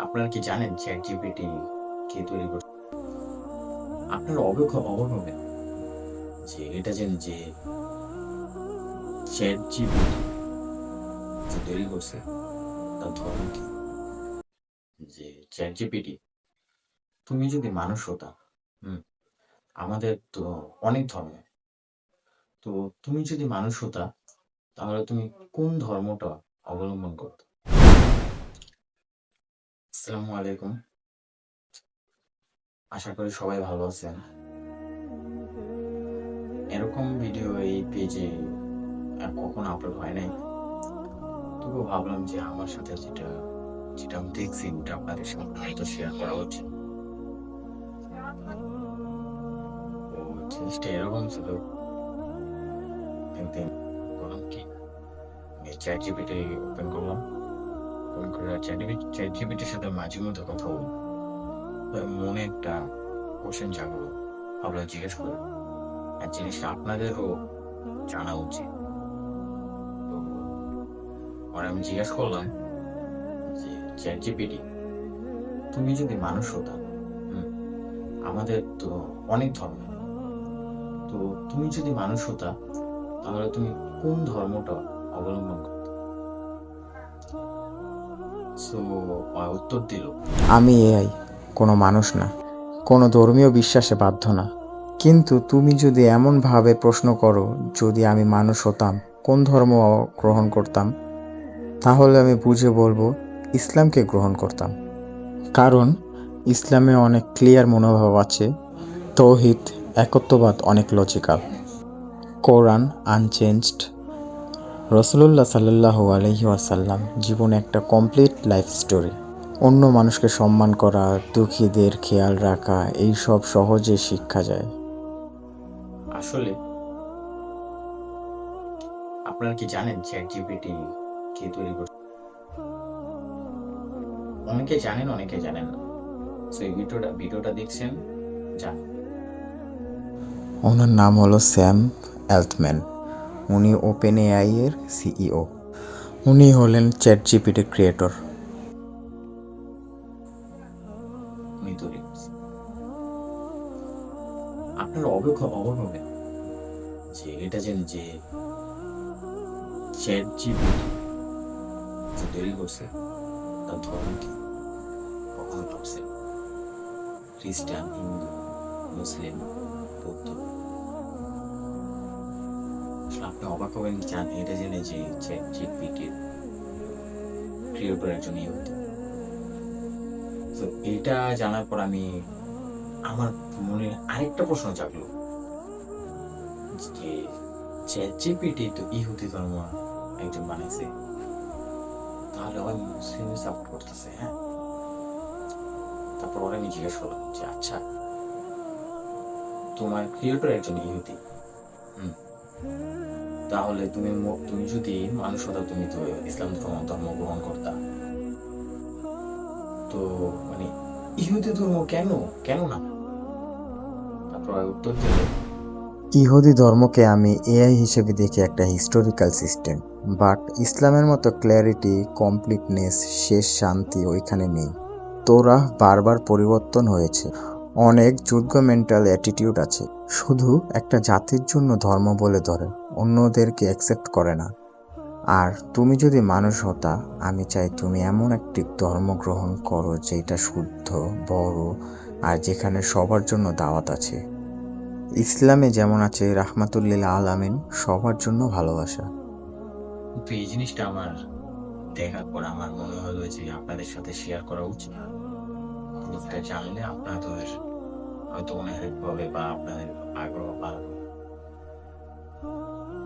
আপনারা কি জানেন চ্যাট জিপিটি কে তৈরি করছে? আপনারা অবাক হবেন যে এটা জেনে যে চ্যাট জিপিটি যে তৈরি করছে তার ধর্ম কি। যে চ্যাট জিপিটি, তুমি যদি মানুষ হতা, হুম, আমাদের তো অনেক ধর্ম, তো তুমি যদি মানুষ হতা তাহলে তুমি কোন ধর্মটা অবলম্বন করতে? আসসালামু আলাইকুম, আশা করি সবাই ভালো আছেন। এরকম ভিডিও এই পেজে কখনো আপলোড হয় নাই, তবুও ভাবলাম যে আমার সাথে যেটা যেটা আমি দেখছি ওটা আপনাদের সাথে হয়তো শেয়ার করা উচিত। তো জিনিসটা এরকম ছিল, একদিন করলাম কি, আমি চ্যাট জিপিটি ওপেন করলাম, ওপেন করে চ্যাট জিপিটির সাথে মাঝে মধ্যে কথা বলি, তো মনে একটা কোশ্চেন জাগলো, ভাবলাম জিজ্ঞেস করি, আর জিনিসটা আপনাদেরও জানা উচিত। তো পরে আমি জিজ্ঞেস করলাম যে চ্যাট জিপিটি, তুমি যদি মানুষ হতা, হুম, আমাদের তো অনেক ধর্ম, তো তুমি যদি মানুষ হতা তাহলে তুমি কোন ধর্মটা অবলম্বন করতে? সো উত্তর দিল, আমি এআই, কোনো মানুষ না, কোনো ধর্মীয় বিশ্বাসে বাধ্য না। কিন্তু তুমি যদি এমনভাবে প্রশ্ন করো, যদি আমি মানুষ হতাম কোন ধর্ম গ্রহণ করতাম, তাহলে আমি বুঝে বলবো ইসলামকে গ্রহণ করতাম। কারণ ইসলামে অনেক ক্লিয়ার মনোভাব আছে, তৌহিদ, একত্ববাদ অনেক লজিক্যাল, কোরআন আনচেঞ্জড, রাসূলুল্লাহ সাল্লাল্লাহু আলাইহি ওয়াসাল্লাম জীবনে একটা কমপ্লিট লাইফ স্টোরি। অন্য মানুষকে সম্মান করা, দুঃখীদের খেয়াল রাখা, এইসব সহজে শিক্ষা যায়। আসলে আপনারা কি জানেন চ্যাট জিপিটি কে তৈরি করছে? অনেকে জানেন, অনেকে জানেন না। সো এই ভিডিওটা দেখছেন, জানেন। ওনার নাম হলো স্যাম অ্যালটম্যান। উনি ওপেন এআই এর সিইও। উনি হলেন চ্যাট জিপিটির ক্রিয়েটর। উনি তৈরি করছে। আপনারা অবাক হবেন যে এটা জেনে যে চ্যাট জিপিটি যে তৈরি করছে তার ধর্ম কি। কখনো ভাবছেন খ্রিস্টান, হিন্দু, মুসলিম, বৌদ্ধ? আসলে আপনি অবাক হবেন এটা জেনে যে চ্যাট জিপিটির ক্রিয়েটর একজন ইহুদি। তো এটা জানার পর আমার মনে আরেকটা প্রশ্ন জাগলো যে চ্যাট জিপিটি তো ইহুদি ধর্ম একজন বানাইছে, তাহলে ওই মুসলিম সাপোর্ট করতেছে, হ্যাঁ? তারপর ওরা আমি জিজ্ঞেস করলাম যে আচ্ছা, তোমার ক্রিয়েটর একজন ইহুদি, হুম, তাহলে তুমি যদি মানুষ হতো তুমি তো ইসলাম ধর্ম গ্রহণ করতা, তো মানে ইহুদি ধর্ম কেন কেন না? তারপর উত্তর দিল, ইহুদি ধর্মকে আমি এআই হিসেবে দেখি একটা হিস্টোরিক্যাল সিস্টেম, বাট ইসলামের মতো ক্ল্যারিটি, কমপ্লিটনেস, শেষ শান্তি ওইখানে নেই। তোরা বারবার পরিবর্তন হয়েছে, অনেক যুদ্ধ মেন্টাল অ্যাটিটিউড আছে, শুধু একটা জাতির জন্য ধর্ম বলে ধরে, অন্যদেরকে অ্যাকসেপ্ট করে না। আর তুমি যদি মানুষ হতা, আমি চাই তুমি এমন একটি ধর্ম গ্রহণ করো যেটা শুদ্ধ, বড়, আর যেখানে সবার জন্য দাওয়াত আছে। ইসলামে যেমন আছে রাহমাতুল্লিল আলামিন, সবার জন্য ভালোবাসা। কিন্তু এই জিনিসটা আমার দেখার পর আমার মনে হলো যে আপনাদের সাথে শেয়ার করা উচিত। জিনিসটা জানলে আপনাদের হয়তো মনে হেল্প হবে বা আপনাদের আগ্রহ বাড়বে।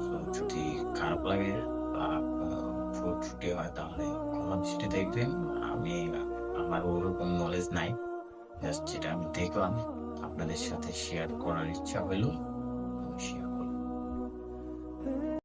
তো যদি খারাপ লাগে বা কোনো ভুল ত্রুটি হয় তাহলে ক্ষমা দৃষ্টি দেখবেন। আমি আমার ওরকম নলেজ নাই, জাস্ট যেটা আমি দেখলাম আপনাদের সাথে শেয়ার করার ইচ্ছা হলো, শেয়ার